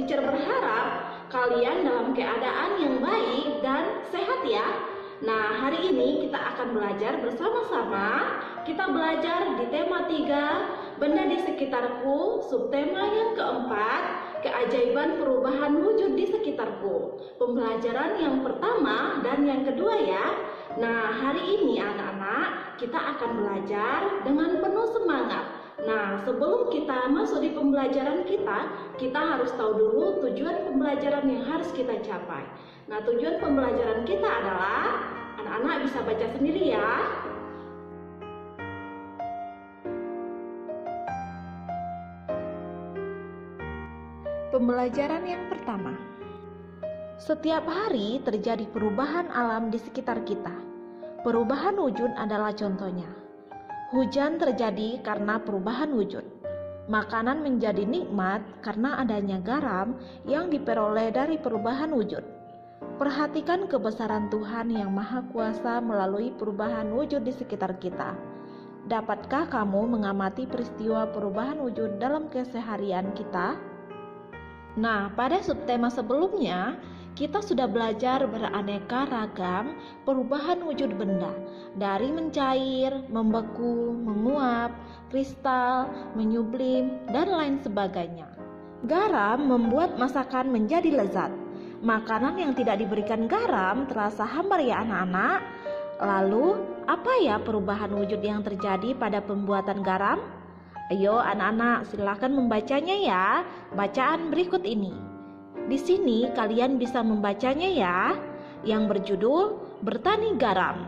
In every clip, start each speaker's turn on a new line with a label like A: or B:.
A: Teacher berharap kalian dalam keadaan yang baik dan sehat ya. Nah, hari ini kita akan belajar bersama-sama. Kita belajar di tema 3, benda di sekitarku, subtema yang keempat, keajaiban perubahan wujud di sekitarku. Pembelajaran yang pertama dan yang kedua ya. Nah, hari ini anak-anak kita akan belajar dengan penuh semangat. Nah, sebelum kita masuk di pembelajaran kita harus tahu dulu tujuan pembelajaran yang harus kita capai. Nah, tujuan pembelajaran kita adalah, anak-anak bisa baca sendiri ya. Pembelajaran yang pertama. Setiap hari terjadi perubahan alam di sekitar kita. Perubahan wujud adalah contohnya. Hujan terjadi karena perubahan wujud. Makanan menjadi nikmat karena adanya garam yang diperoleh dari perubahan wujud. Perhatikan kebesaran Tuhan yang Maha Kuasa melalui perubahan wujud di sekitar kita. Dapatkah kamu mengamati peristiwa perubahan wujud dalam keseharian kita? Nah, pada subtema sebelumnya, kita sudah belajar beraneka ragam perubahan wujud benda, dari mencair, membeku, menguap, kristal, menyublim, dan lain sebagainya. Garam membuat masakan menjadi lezat. Makanan yang tidak diberikan garam terasa hambar ya anak-anak. Lalu, apa ya perubahan wujud yang terjadi pada pembuatan garam? Ayo anak-anak, silakan membacanya ya. Bacaan berikut ini. Di sini kalian bisa membacanya ya, yang berjudul Bertani Garam.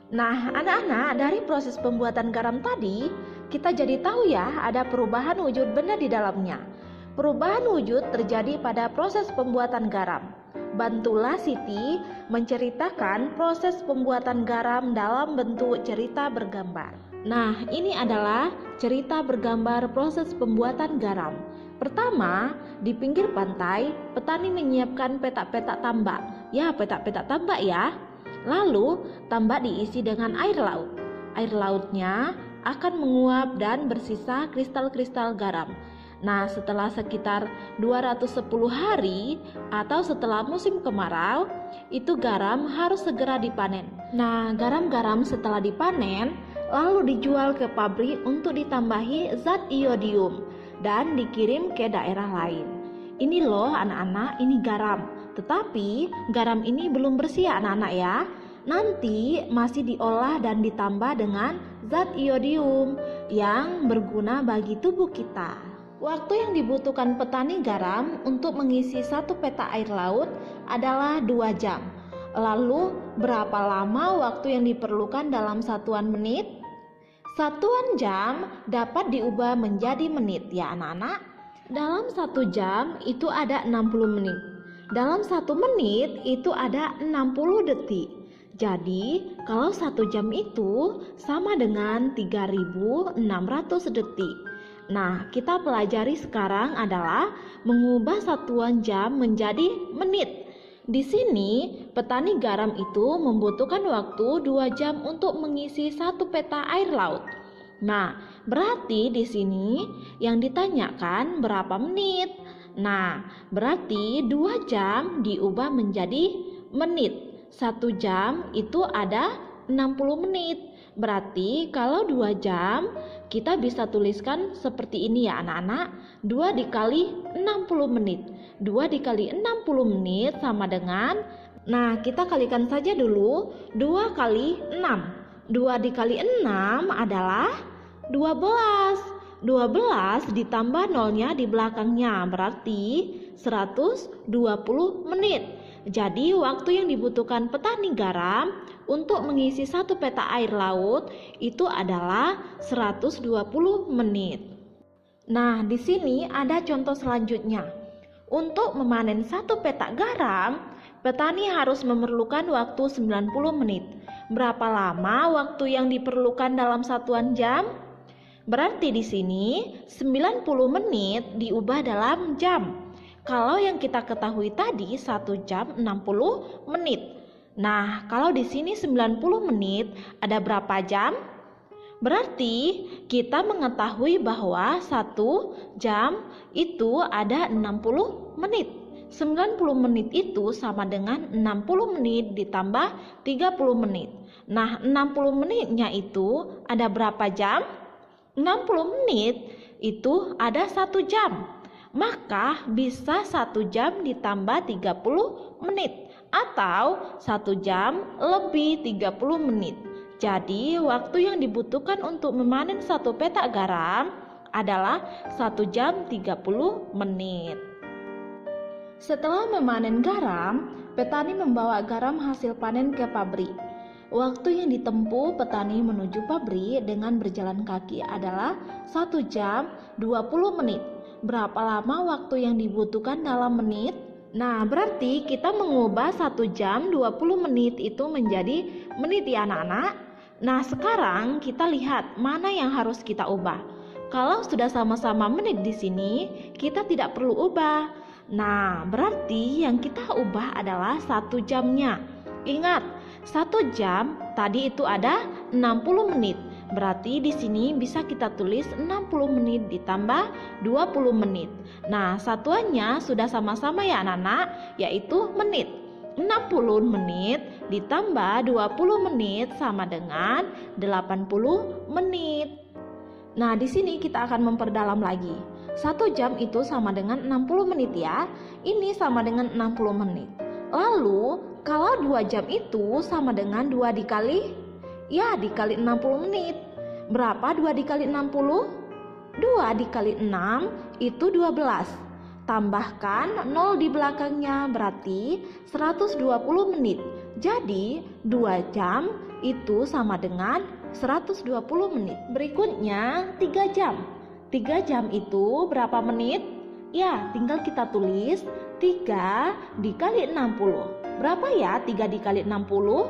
A: Nah, anak-anak, dari proses pembuatan garam tadi, kita jadi tahu ya ada perubahan wujud benda di dalamnya. Perubahan wujud terjadi pada proses pembuatan garam. Bantulah Siti menceritakan proses pembuatan garam dalam bentuk cerita bergambar. Nah, ini adalah cerita bergambar proses pembuatan garam. Pertama, di pinggir pantai, petani menyiapkan petak-petak tambak. Ya, petak-petak tambak ya. Lalu, tambak diisi dengan air laut. Air lautnya akan menguap dan bersisa kristal-kristal garam. Nah, setelah sekitar 210 hari atau setelah musim kemarau, itu garam harus segera dipanen. Nah, garam-garam setelah dipanen lalu dijual ke pabrik untuk ditambahi zat iodium dan dikirim ke daerah lain. Ini loh anak-anak, ini garam. Tetapi garam ini belum bersih ya anak-anak ya. Nanti masih diolah dan ditambah dengan zat iodium yang berguna bagi tubuh kita. Waktu yang dibutuhkan petani garam untuk mengisi satu petak air laut adalah 2 jam. Lalu, berapa lama waktu yang diperlukan dalam satuan menit? Satuan jam dapat diubah menjadi menit ya anak-anak. Dalam 1 jam itu ada 60 menit. Dalam 1 menit itu ada 60 detik. Jadi, kalau 1 jam itu sama dengan 3.600 detik. Nah, kita pelajari sekarang adalah mengubah satuan jam menjadi menit. Di sini, petani garam itu membutuhkan waktu 2 jam untuk mengisi satu peta air laut. Nah, berarti di sini yang ditanyakan berapa menit? Nah, berarti 2 jam diubah menjadi menit. 1 jam itu ada 60 menit. Berarti kalau 2 jam kita bisa tuliskan seperti ini ya anak-anak. 2 dikali 60 menit. 2 dikali 60 menit sama dengan, nah kita kalikan saja dulu, 2 kali 6. 2 dikali 6 adalah 12. 12 ditambah nolnya di belakangnya berarti 120 menit. Jadi waktu yang dibutuhkan petani garam untuk mengisi satu peta air laut itu adalah 120 menit. Nah, di sini ada contoh selanjutnya. Untuk memanen satu petak garam, petani harus memerlukan waktu 90 menit. Berapa lama waktu yang diperlukan dalam satuan jam? Berarti di sini 90 menit diubah dalam jam. Kalau yang kita ketahui tadi 1 jam 60 menit. Nah, kalau di sini 90 menit, ada berapa jam? Berarti kita mengetahui bahwa 1 jam itu ada 60 menit. 90 menit itu sama dengan 60 menit ditambah 30 menit. Nah, 60 menitnya itu ada berapa jam? 60 menit itu ada 1 jam. Maka bisa 1 jam ditambah 30 menit atau 1 jam lebih 30 menit. Jadi waktu yang dibutuhkan untuk memanen 1 petak garam adalah 1 jam 30 menit. Setelah memanen garam, petani membawa garam hasil panen ke pabrik. Waktu yang ditempuh petani menuju pabrik dengan berjalan kaki adalah 1 jam 20 menit. Berapa lama waktu yang dibutuhkan dalam menit? Nah, berarti kita mengubah 1 jam 20 menit itu menjadi menit ya anak-anak. Nah, sekarang kita lihat mana yang harus kita ubah. Kalau sudah sama-sama menit di sini, kita tidak perlu ubah. Nah, berarti yang kita ubah adalah 1 jamnya. Ingat, 1 jam tadi itu ada 60 menit. Berarti di sini bisa kita tulis 60 menit ditambah 20 menit. Nah, satuannya sudah sama-sama ya anak-anak, yaitu menit. 60 menit ditambah 20 menit sama dengan 80 menit. Nah, di sini kita akan memperdalam lagi. 1 jam itu sama dengan 60 menit ya. Ini sama dengan 60 menit. Lalu, kalau 2 jam itu sama dengan 2 dikali 60 menit. Berapa 2 dikali 60? 2 dikali 6 itu 12. Tambahkan 0 di belakangnya berarti 120 menit. Jadi 2 jam itu sama dengan 120 menit. Berikutnya 3 jam. 3 jam itu berapa menit? Ya, tinggal kita tulis 3 dikali 60. Berapa ya 3 dikali 60?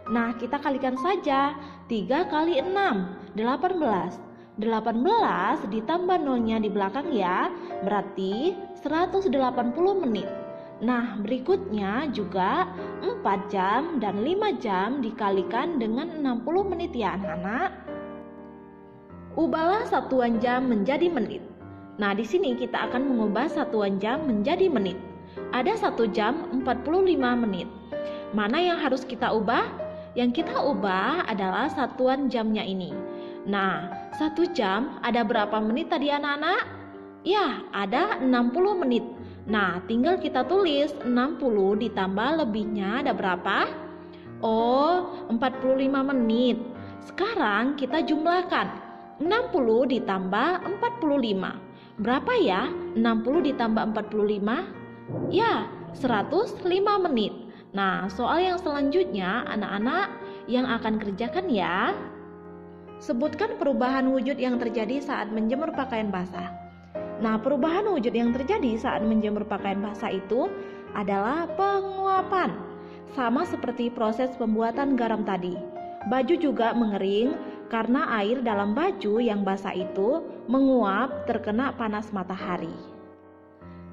A: Nah, kita kalikan saja. 3 kali 6, 18. 18 ditambah nolnya di belakang ya, berarti 180 menit. Nah, berikutnya juga 4 jam dan 5 jam dikalikan dengan 60 menit ya anak-anak. Ubahlah satuan jam menjadi menit. Nah, di sini kita akan mengubah satuan jam menjadi menit. Ada 1 jam 45 menit. Mana yang harus kita ubah? Yang kita ubah adalah satuan jamnya ini. Nah, 1 jam ada berapa menit tadi anak-anak? Ya, ada 60 menit. Nah, tinggal kita tulis 60 ditambah lebihnya ada berapa? Oh, 45 menit. Sekarang kita jumlahkan. 60 ditambah 45. Berapa ya 60 ditambah 45? Ya, 105 menit. Nah, soal yang selanjutnya anak-anak yang akan kerjakan ya. Sebutkan perubahan wujud yang terjadi saat menjemur pakaian basah. Nah, perubahan wujud yang terjadi saat menjemur pakaian basah itu adalah penguapan. Sama seperti proses pembuatan garam tadi. Baju juga mengering karena air dalam baju yang basah itu menguap terkena panas matahari.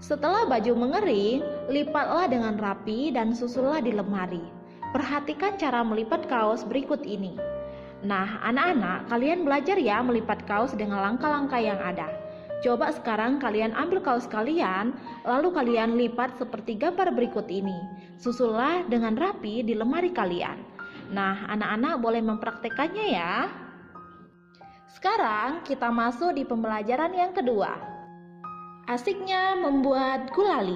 A: Setelah baju mengering, lipatlah dengan rapi dan susullah di lemari. Perhatikan cara melipat kaos berikut ini. Nah, anak-anak, kalian belajar ya melipat kaos dengan langkah-langkah yang ada. Coba sekarang kalian ambil kaos kalian, lalu kalian lipat seperti gambar berikut ini. Susullah dengan rapi di lemari kalian. Nah, anak-anak boleh mempraktekannya ya. Sekarang kita masuk di pembelajaran yang kedua. Asiknya membuat gulali.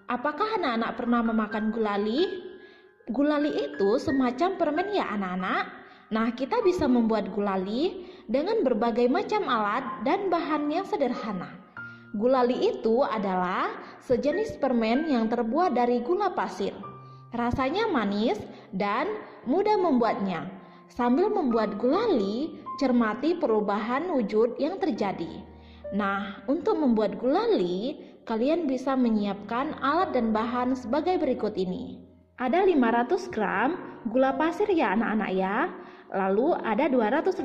A: Apakah anak-anak pernah memakan gulali? Gulali itu semacam permen ya anak-anak. Nah, kita bisa membuat gulali dengan berbagai macam alat dan bahan yang sederhana. Gulali itu adalah sejenis permen yang terbuat dari gula pasir. Rasanya manis dan mudah membuatnya. Sambil membuat gulali, cermati perubahan wujud yang terjadi. Nah, untuk membuat gulali, kalian bisa menyiapkan alat dan bahan sebagai berikut ini. Ada 500 gram gula pasir ya anak-anak ya. Lalu ada 250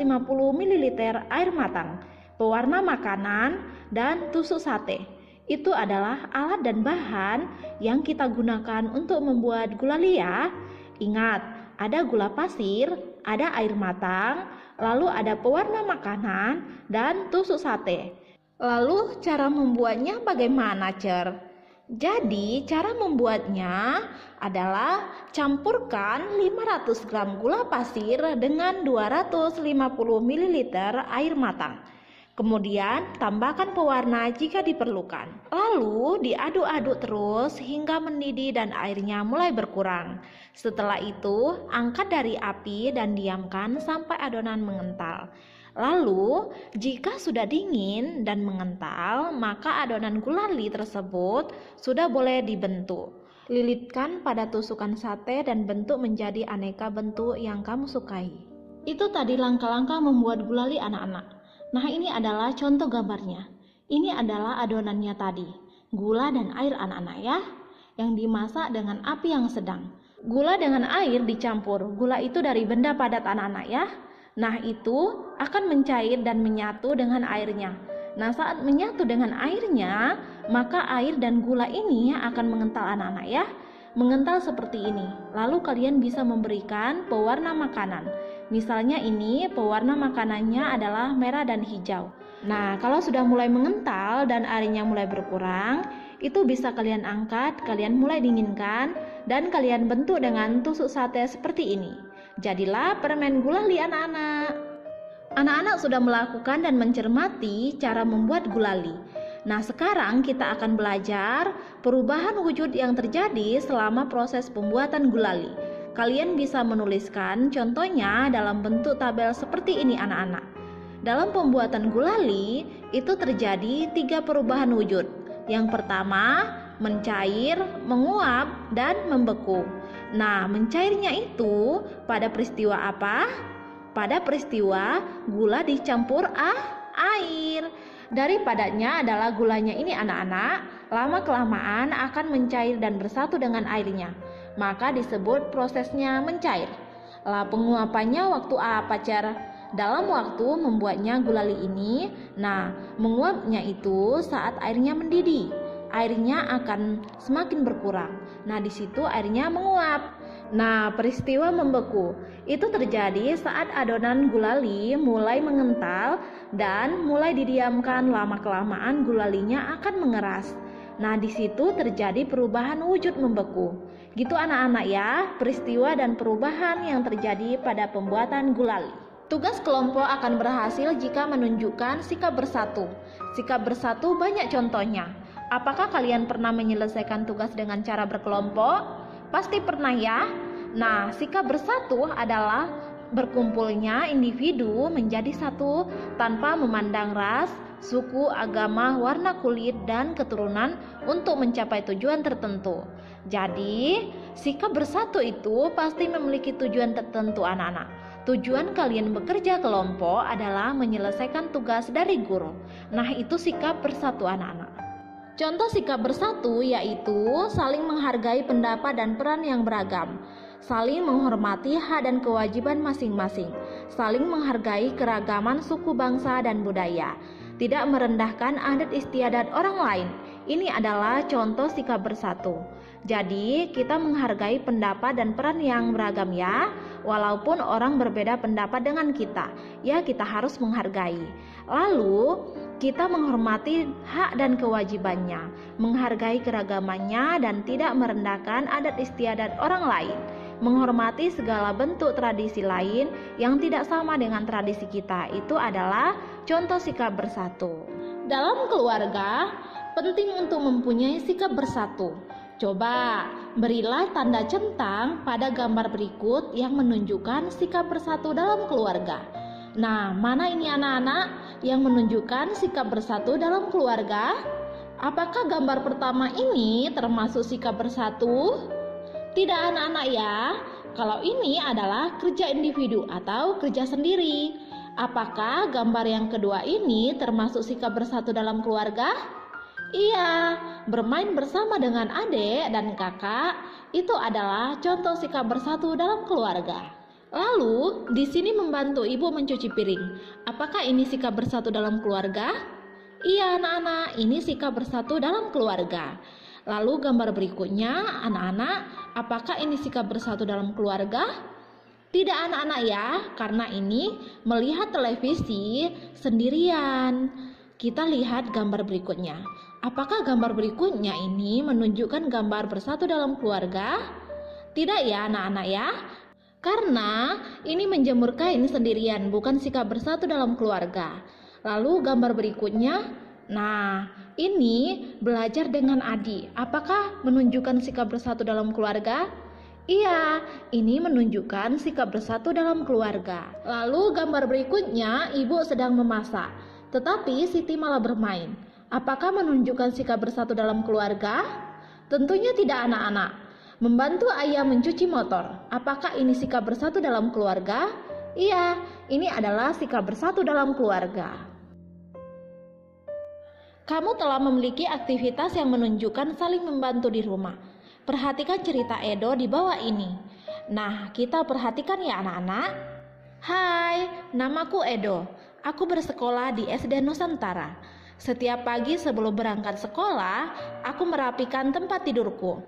A: ml air matang, pewarna makanan, dan tusuk sate. Itu adalah alat dan bahan yang kita gunakan untuk membuat gulali ya. Ingat, ada gula pasir, ada air matang, lalu ada pewarna makanan, dan tusuk sate. Lalu cara membuatnya bagaimana, Cer? Jadi cara membuatnya adalah campurkan 500 gram gula pasir dengan 250 ml air matang. Kemudian tambahkan pewarna jika diperlukan. Lalu diaduk-aduk terus hingga mendidih dan airnya mulai berkurang. Setelah itu angkat dari api dan diamkan sampai adonan mengental. Lalu, jika sudah dingin dan mengental, maka adonan gulali tersebut sudah boleh dibentuk. Lilitkan pada tusukan sate dan bentuk menjadi aneka bentuk yang kamu sukai. Itu tadi langkah-langkah membuat gulali anak-anak. Nah, ini adalah contoh gambarnya. Ini adalah adonannya tadi. Gula dan air anak-anak ya, yang dimasak dengan api yang sedang. Gula dengan air dicampur. Gula itu dari benda padat anak-anak ya. Nah, itu akan mencair dan menyatu dengan airnya. Nah, saat menyatu dengan airnya, maka air dan gula ini akan mengental anak-anak ya. Mengental seperti ini. Lalu kalian bisa memberikan pewarna makanan. Misalnya ini pewarna makanannya adalah merah dan hijau. Nah, kalau sudah mulai mengental dan airnya mulai berkurang, itu bisa kalian angkat, kalian mulai dinginkan, dan kalian bentuk dengan tusuk sate seperti ini. Jadilah permen gulali anak-anak. Anak-anak sudah melakukan dan mencermati cara membuat gulali. Nah, sekarang kita akan belajar perubahan wujud yang terjadi selama proses pembuatan gulali. Kalian bisa menuliskan contohnya dalam bentuk tabel seperti ini anak-anak. Dalam pembuatan gulali, itu terjadi 3 perubahan wujud. Yang pertama, mencair, menguap, dan membeku. Nah, mencairnya itu pada peristiwa apa? Pada peristiwa gula dicampur air. Dari padatnya adalah gulanya ini anak-anak, lama-kelamaan akan mencair dan bersatu dengan airnya. Maka disebut prosesnya mencair. Lah, penguapannya waktu apa, Cer? Dalam waktu membuatnya gulali ini, nah, menguapnya itu saat airnya mendidih. Airnya akan semakin berkurang. Nah, di situ airnya menguap. Nah, peristiwa membeku itu terjadi saat adonan gulali mulai mengental dan mulai didiamkan, lama-kelamaan gulalinya akan mengeras. Nah, di situ terjadi perubahan wujud membeku. Gitu anak-anak ya, peristiwa dan perubahan yang terjadi pada pembuatan gulali. Tugas kelompok akan berhasil jika menunjukkan sikap bersatu. Sikap bersatu banyak contohnya. Apakah kalian pernah menyelesaikan tugas dengan cara berkelompok? Pasti pernah ya. Nah, sikap bersatu adalah berkumpulnya individu menjadi satu tanpa memandang ras, suku, agama, warna kulit, dan keturunan untuk mencapai tujuan tertentu. Jadi, sikap bersatu itu pasti memiliki tujuan tertentu anak-anak. Tujuan kalian bekerja kelompok adalah menyelesaikan tugas dari guru. Nah, itu sikap bersatu anak-anak. Contoh sikap bersatu yaitu saling menghargai pendapat dan peran yang beragam, saling menghormati hak dan kewajiban masing-masing, saling menghargai keragaman suku bangsa dan budaya, tidak merendahkan adat istiadat orang lain. Ini adalah contoh sikap bersatu. Jadi kita menghargai pendapat dan peran yang beragam ya, walaupun orang berbeda pendapat dengan kita, ya kita harus menghargai. Lalu kita menghormati hak dan kewajibannya, menghargai keragamannya dan tidak merendahkan adat istiadat orang lain, menghormati segala bentuk tradisi lain yang tidak sama dengan tradisi kita. Itu adalah contoh sikap bersatu. Dalam keluarga, penting untuk mempunyai sikap bersatu. Coba berilah tanda centang pada gambar berikut yang menunjukkan sikap bersatu dalam keluarga. Nah, mana ini anak-anak yang menunjukkan sikap bersatu dalam keluarga? Apakah gambar pertama ini termasuk sikap bersatu? Tidak anak-anak ya. Kalau ini adalah kerja individu atau kerja sendiri. Apakah gambar yang kedua ini termasuk sikap bersatu dalam keluarga? Iya, bermain bersama dengan adik dan kakak itu adalah contoh sikap bersatu dalam keluarga. Lalu, di sini membantu ibu mencuci piring. Apakah ini sikap bersatu dalam keluarga? Iya anak-anak, ini sikap bersatu dalam keluarga. Lalu gambar berikutnya, anak-anak, apakah ini sikap bersatu dalam keluarga? Tidak anak-anak ya, karena ini melihat televisi sendirian. Kita lihat gambar berikutnya. Apakah gambar berikutnya ini menunjukkan gambar bersatu dalam keluarga? Tidak ya anak-anak ya, karena ini menjemur kain sendirian, bukan sikap bersatu dalam keluarga. Lalu gambar berikutnya, nah ini belajar dengan adik. Apakah menunjukkan sikap bersatu dalam keluarga? Iya, ini menunjukkan sikap bersatu dalam keluarga. Lalu gambar berikutnya, ibu sedang memasak, tetapi Siti malah bermain. Apakah menunjukkan sikap bersatu dalam keluarga? Tentunya tidak anak-anak. Membantu ayah mencuci motor, apakah ini sikap bersatu dalam keluarga? Iya, ini adalah sikap bersatu dalam keluarga. Kamu telah memiliki aktivitas yang menunjukkan saling membantu di rumah. Perhatikan cerita Edo di bawah ini. Nah, kita perhatikan ya anak-anak. Hai, namaku Edo. Aku bersekolah di SD Nusantara. Setiap pagi sebelum berangkat sekolah, aku merapikan tempat tidurku.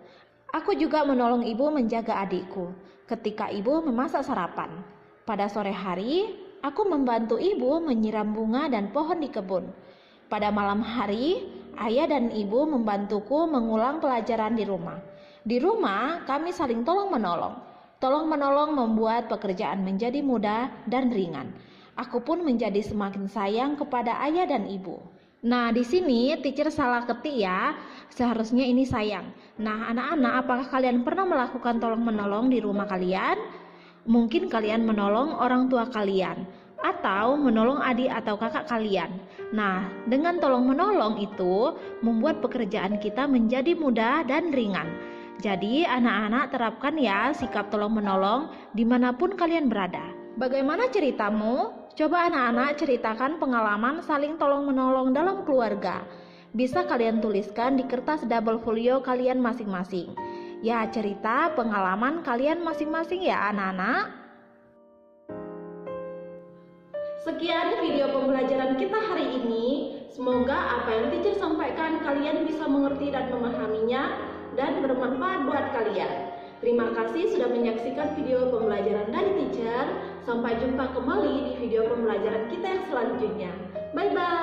A: Aku juga menolong ibu menjaga adikku ketika ibu memasak sarapan. Pada sore hari, aku membantu ibu menyiram bunga dan pohon di kebun. Pada malam hari, ayah dan ibu membantuku mengulang pelajaran di rumah. Di rumah, kami saling tolong-menolong. Tolong-menolong membuat pekerjaan menjadi mudah dan ringan. Aku pun menjadi semakin sayang kepada ayah dan ibu. Nah, di sini teacher salah ketik ya. Seharusnya ini sayang. Nah, anak-anak, apakah kalian pernah melakukan tolong-menolong di rumah kalian? Mungkin kalian menolong orang tua kalian atau menolong adik atau kakak kalian. Nah, dengan tolong-menolong itu membuat pekerjaan kita menjadi mudah dan ringan. Jadi, anak-anak terapkan ya sikap tolong-menolong dimanapun kalian berada. Bagaimana ceritamu? Coba anak-anak ceritakan pengalaman saling tolong-menolong dalam keluarga. Bisa kalian tuliskan di kertas double folio kalian masing-masing. Ya, cerita pengalaman kalian masing-masing ya anak-anak. Sekian video pembelajaran kita hari ini. Semoga apa yang teacher sampaikan kalian bisa mengerti dan memahaminya dan bermanfaat buat kalian. Terima kasih sudah menyaksikan video pembelajaran dari teacher. Sampai jumpa kembali di video pembelajaran kita yang selanjutnya. Bye-bye.